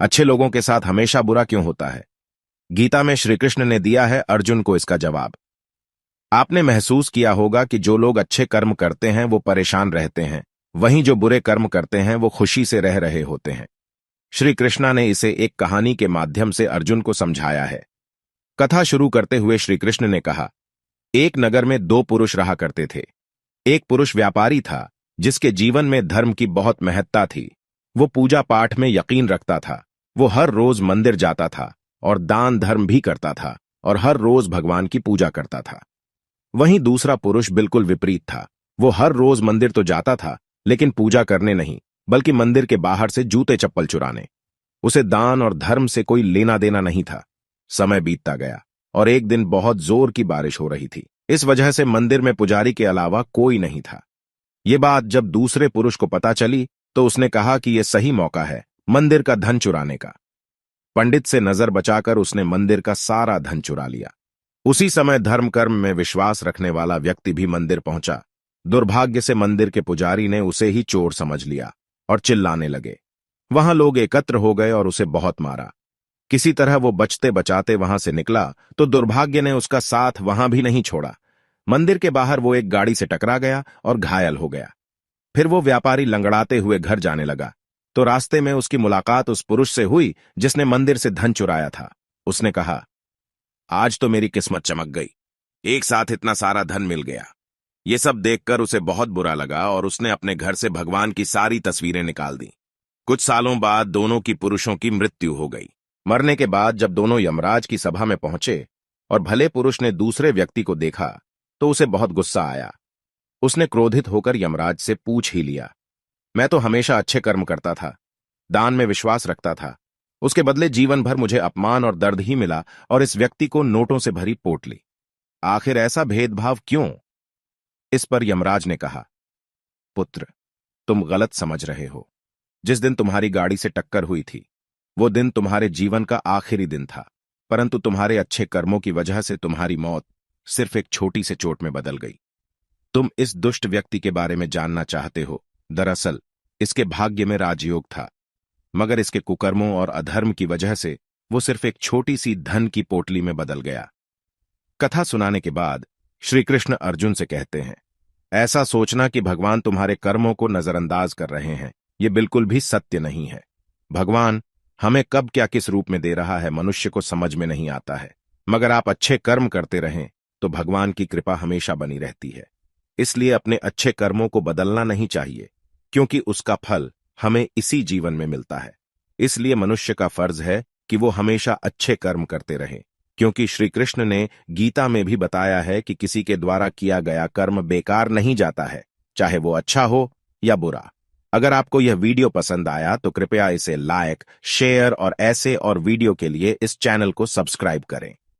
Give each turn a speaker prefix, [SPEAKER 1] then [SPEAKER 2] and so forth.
[SPEAKER 1] अच्छे लोगों के साथ हमेशा बुरा क्यों होता है? गीता में श्री कृष्ण ने दिया है अर्जुन को इसका जवाब। आपने महसूस किया होगा कि जो लोग अच्छे कर्म करते हैं वो परेशान रहते हैं, वहीं जो बुरे कर्म करते हैं वो खुशी से रह रहे होते हैं। श्री कृष्णा ने इसे एक कहानी के माध्यम से अर्जुन को समझाया है। कथा शुरू करते हुए श्री कृष्ण ने कहा, एक नगर में दो पुरुष रहा करते थे। एक पुरुष व्यापारी था जिसके जीवन में धर्म की बहुत महत्ता थी। वो पूजा पाठ में यकीन रखता था। वो हर रोज मंदिर जाता था और दान धर्म भी करता था और हर रोज भगवान की पूजा करता था। वहीं दूसरा पुरुष बिल्कुल विपरीत था। वो हर रोज मंदिर तो जाता था लेकिन पूजा करने नहीं, बल्कि मंदिर के बाहर से जूते चप्पल चुराने। उसे दान और धर्म से कोई लेना देना नहीं था। समय बीतता गया और एक दिन बहुत जोर की बारिश हो रही थी। इस वजह से मंदिर में पुजारी के अलावा कोई नहीं था। ये बात जब दूसरे पुरुष को पता चली तो उसने कहा कि यह सही मौका है मंदिर का धन चुराने का। पंडित से नजर बचाकर उसने मंदिर का सारा धन चुरा लिया। उसी समय धर्म कर्म में विश्वास रखने वाला व्यक्ति भी मंदिर पहुंचा। दुर्भाग्य से मंदिर के पुजारी ने उसे ही चोर समझ लिया और चिल्लाने लगे। वहां लोग एकत्र हो गए और उसे बहुत मारा। किसी तरह वो बचते बचाते वहां से निकला तो दुर्भाग्य ने उसका साथ वहां भी नहीं छोड़ा। मंदिर के बाहर वो एक गाड़ी से टकरा गया और घायल हो गया। फिर वो व्यापारी लंगड़ाते हुए घर जाने लगा तो रास्ते में उसकी मुलाकात उस पुरुष से हुई जिसने मंदिर से धन चुराया था। उसने कहा, आज तो मेरी किस्मत चमक गई, एक साथ इतना सारा धन मिल गया। ये सब देखकर उसे बहुत बुरा लगा और उसने अपने घर से भगवान की सारी तस्वीरें निकाल दी। कुछ सालों बाद दोनों की पुरुषों की मृत्यु हो गई। मरने के बाद जब दोनों यमराज की सभा में पहुंचे और भले पुरुष ने दूसरे व्यक्ति को देखा तो उसे बहुत गुस्सा आया। उसने क्रोधित होकर यमराज से पूछ ही लिया, मैं तो हमेशा अच्छे कर्म करता था, दान में विश्वास रखता था, उसके बदले जीवन भर मुझे अपमान और दर्द ही मिला और इस व्यक्ति को नोटों से भरी पोटली। आखिर ऐसा भेदभाव क्यों? इस पर यमराज ने कहा, पुत्र, तुम गलत समझ रहे हो। जिस दिन तुम्हारी गाड़ी से टक्कर हुई थी वो दिन तुम्हारे जीवन का आखिरी दिन था, परंतु तुम्हारे अच्छे कर्मों की वजह से तुम्हारी मौत सिर्फ एक छोटी से चोट में बदल गई। तुम इस दुष्ट व्यक्ति के बारे में जानना चाहते हो। दरअसल इसके भाग्य में राजयोग था, मगर इसके कुकर्मों और अधर्म की वजह से वो सिर्फ एक छोटी सी धन की पोटली में बदल गया। कथा सुनाने के बाद श्री कृष्ण अर्जुन से कहते हैं, ऐसा सोचना कि भगवान तुम्हारे कर्मों को नजरअंदाज कर रहे हैं, ये बिल्कुल भी सत्य नहीं है। भगवान हमें कब क्या किस रूप में दे रहा है मनुष्य को समझ में नहीं आता है, मगर आप अच्छे कर्म करते रहें तो भगवान की कृपा हमेशा बनी रहती है। इसलिए अपने अच्छे कर्मों को बदलना नहीं चाहिए, क्योंकि उसका फल हमें इसी जीवन में मिलता है। इसलिए मनुष्य का फर्ज है कि वो हमेशा अच्छे कर्म करते रहे, क्योंकि श्री कृष्ण ने गीता में भी बताया है कि किसी के द्वारा किया गया कर्म बेकार नहीं जाता है, चाहे वो अच्छा हो या बुरा। अगर आपको यह वीडियो पसंद आया तो कृपया इसे लाइक, शेयर और ऐसे और वीडियो के लिए इस चैनल को सब्सक्राइब करें।